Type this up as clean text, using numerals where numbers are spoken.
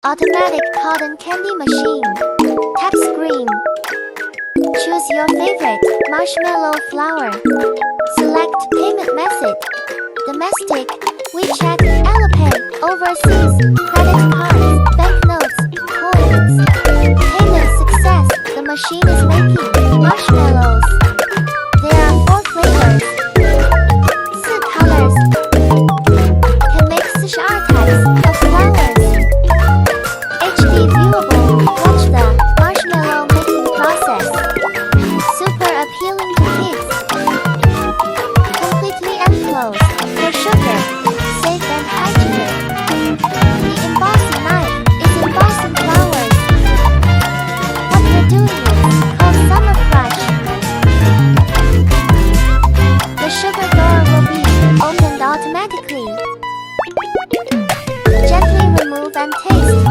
Automatic cotton candy machine. Tap screen. Choose your favorite marshmallow flower. Select payment method. Domestic, WeChat, Alipay, overseas, credit card.